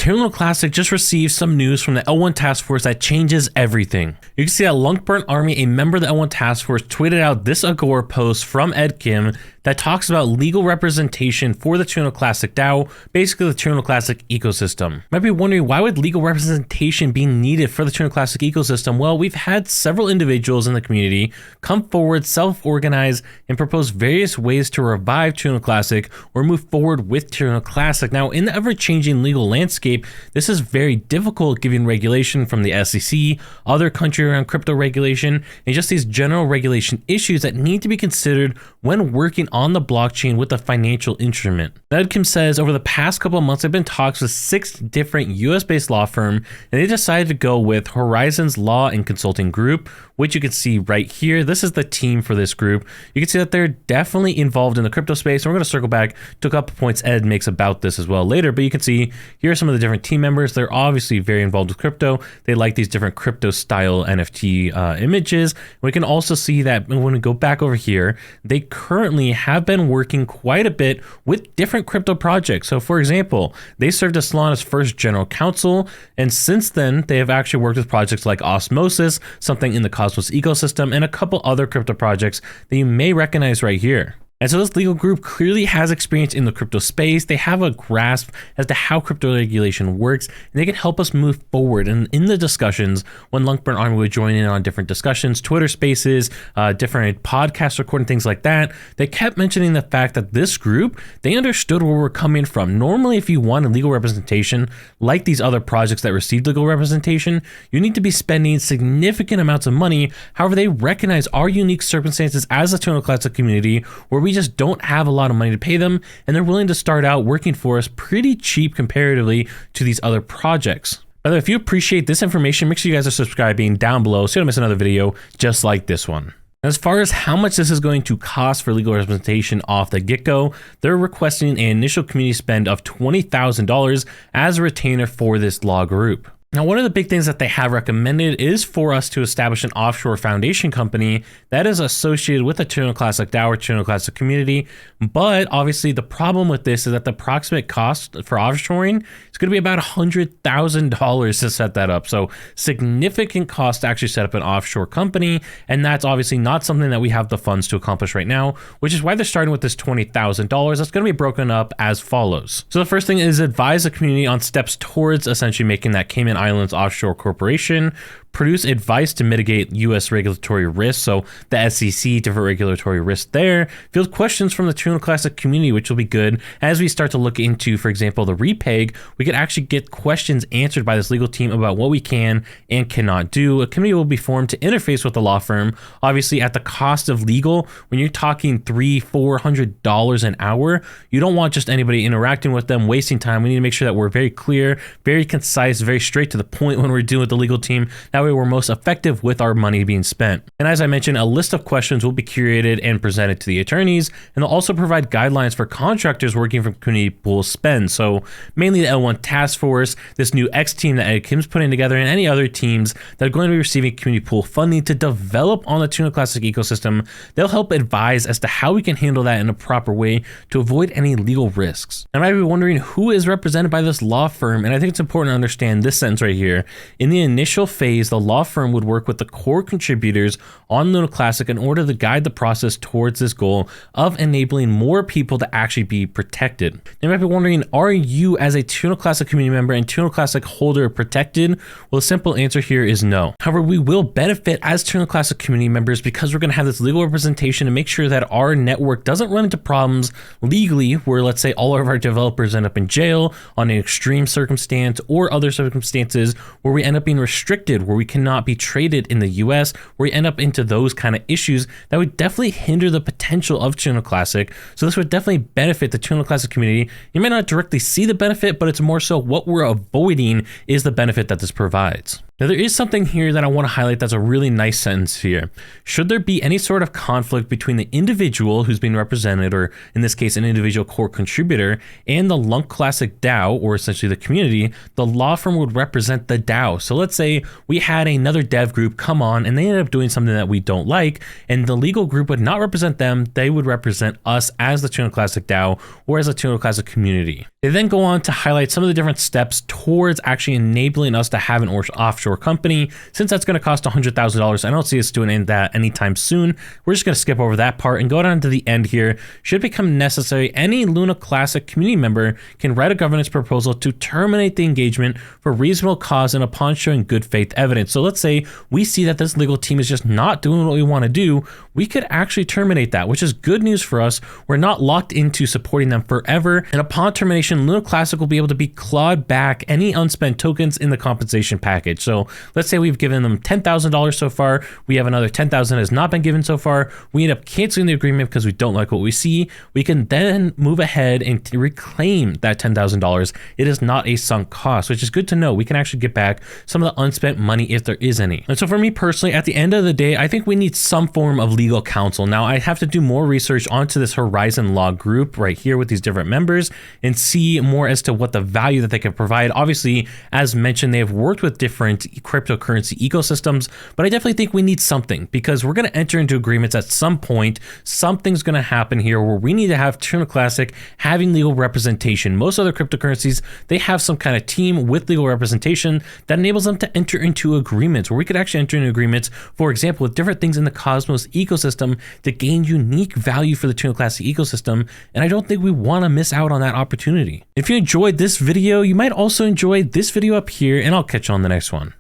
Terra Luna Classic just received some news from the L1 task force that changes everything. You can see that LUNC Burnt Army, a member of the L1 task force, tweeted out this Agora post from Ed Kim that talks about legal representation for the Terra Luna Classic DAO, basically the Terra Luna Classic ecosystem. You might be wondering, why would legal representation be needed for the Terra Luna Classic ecosystem? Well, we've had several individuals in the community come forward, self-organize, and propose various ways to revive Terra Luna Classic or move forward with Terra Luna Classic. Now, in the ever-changing legal landscape, this is very difficult given regulation from the SEC, other country around crypto regulation, and just these general regulation issues that need to be considered when working on the blockchain with a financial instrument. Ed Kim says, over the past couple of months, there have been talks with 6 different US-based law firms, and they decided to go with Horizons Law and Consulting Group, which you can see right here. This is the team for this group. You can see that they're definitely involved in the crypto space. And we're going to circle back to a couple points Ed makes about this as well later, but you can see here are some of the different team members. They're obviously very involved with crypto. They like these different crypto style NFT images. We can also see that when we go back over here, they currently have been working quite a bit with different crypto projects. So for example, they served as Solana's first general counsel, and since then they have actually worked with projects like Osmosis, something in the Cosmos ecosystem, and a couple other crypto projects that you may recognize right here. And so this legal group clearly has experience in the crypto space. They have a grasp as to how crypto regulation works, and they can help us move forward. And in the discussions, when LUNC Burnt Army would join in on different discussions, Twitter spaces, different podcast recording, things like that, they kept mentioning the fact that this group, they understood where we're coming from. Normally, if you want a legal representation, like these other projects that received legal representation, you need to be spending significant amounts of money. However, they recognize our unique circumstances as a Terra Luna Classic community where we just don't have a lot of money to pay them, and they're willing to start out working for us pretty cheap comparatively to these other projects. By the way, if you appreciate this information, make sure you guys are subscribing down below so you don't miss another video just like this one. As far as how much this is going to cost for legal representation off the get-go, they're requesting an initial community spend of $20,000 as a retainer for this law group. Now, one of the big things that they have recommended is for us to establish an offshore foundation company that is associated with the Terra Luna Classic DAO or Terra Luna Classic community. But obviously the problem with this is that the approximate cost for offshoring is going to be about $100,000 to set that up. So significant cost to actually set up an offshore company. And that's obviously not something that we have the funds to accomplish right now, which is why they're starting with this $20,000. That's going to be broken up as follows. So the first thing is advise the community on steps towards essentially making that Cayman Islands offshore corporation, produce advice to mitigate U.S. regulatory risks, so the SEC, different regulatory risks there, field questions from the Terra Luna Classic community, which will be good. As we start to look into, for example, the repeg, we could actually get questions answered by this legal team about what we can and cannot do. A committee will be formed to interface with the law firm, obviously at the cost of legal. When you're talking $300-400 an hour, you don't want just anybody interacting with them, wasting time. We need to make sure that we're very clear, very concise, very straight to the point when we're dealing with the legal team. That way we're most effective with our money being spent. And as I mentioned, a list of questions will be curated and presented to the attorneys, and they'll also provide guidelines for contractors working from community pool spend. So mainly the L1 task force, this new X team that Ed Kim's putting together, and any other teams that are going to be receiving community pool funding to develop on the Terra Luna Classic ecosystem. They'll help advise as to how we can handle that in a proper way to avoid any legal risks. And I might be wondering who is represented by this law firm, and I think it's important to understand this sentence right here. In the initial phase, the law firm would work with the core contributors on Luna Classic in order to guide the process towards this goal of enabling more people to actually be protected. You might be wondering, are you as a Terra Luna Classic community member and Terra Luna Classic holder protected? Well, the simple answer here is no. However, we will benefit as Terra Luna Classic community members because we're going to have this legal representation to make sure that our network doesn't run into problems legally where, let's say, all of our developers end up in jail on an extreme circumstance or other circumstances where we end up being restricted, where we cannot be traded in the US, where we end up into those kind of issues that would definitely hinder the potential of Terra Luna Classic. So this would definitely benefit the Terra Luna Classic community. You may not directly see the benefit, but it's more so what we're avoiding is the benefit that this provides. Now, there is something here that I want to highlight that's a really nice sentence here. Should there be any sort of conflict between the individual who's being represented, or in this case, an individual core contributor, and the LUNC Classic DAO, or essentially the community, the law firm would represent the DAO. So let's say we had another dev group come on and they ended up doing something that we don't like, and the legal group would not represent them. They would represent us as the Terra Luna Classic DAO or as the Terra Luna Classic community. They then go on to highlight some of the different steps towards actually enabling us to have an offshore company. Since that's going to cost $100,000, I don't see us doing that anytime soon. We're just going to skip over that part and go down to the end here. Should it become necessary, any Luna Classic community member can write a governance proposal to terminate the engagement for reasonable cause and upon showing good faith evidence. So let's say we see that this legal team is just not doing what we want to do. We could actually terminate that, which is good news for us. We're not locked into supporting them forever. And upon termination, Luna Classic will be able to be clawed back any unspent tokens in the compensation package. So let's say we've given them $10,000 so far. We have another $10,000 has not been given so far. We end up canceling the agreement because we don't like what we see. We can then move ahead and reclaim that $10,000. It is not a sunk cost, which is good to know. We can actually get back some of the unspent money if there is any. And so for me personally, at the end of the day, I think we need some form of legal counsel. Now, I have to do more research onto this Horizon Law group right here with these different members and see more as to what the value that they can provide. Obviously, as mentioned, they have worked with different cryptocurrency ecosystems, but I definitely think we need something, because we're going to enter into agreements at some point. Something's going to happen here where we need to have Terra Luna Classic having legal representation. Most other cryptocurrencies, they have some kind of team with legal representation that enables them to enter into agreements where we could actually enter into agreements, for example, with different things in the Cosmos ecosystem to gain unique value for the Terra Luna Classic ecosystem. And I don't think we want to miss out on that opportunity. If you enjoyed this video, you might also enjoy this video up here, and I'll catch you on the next one.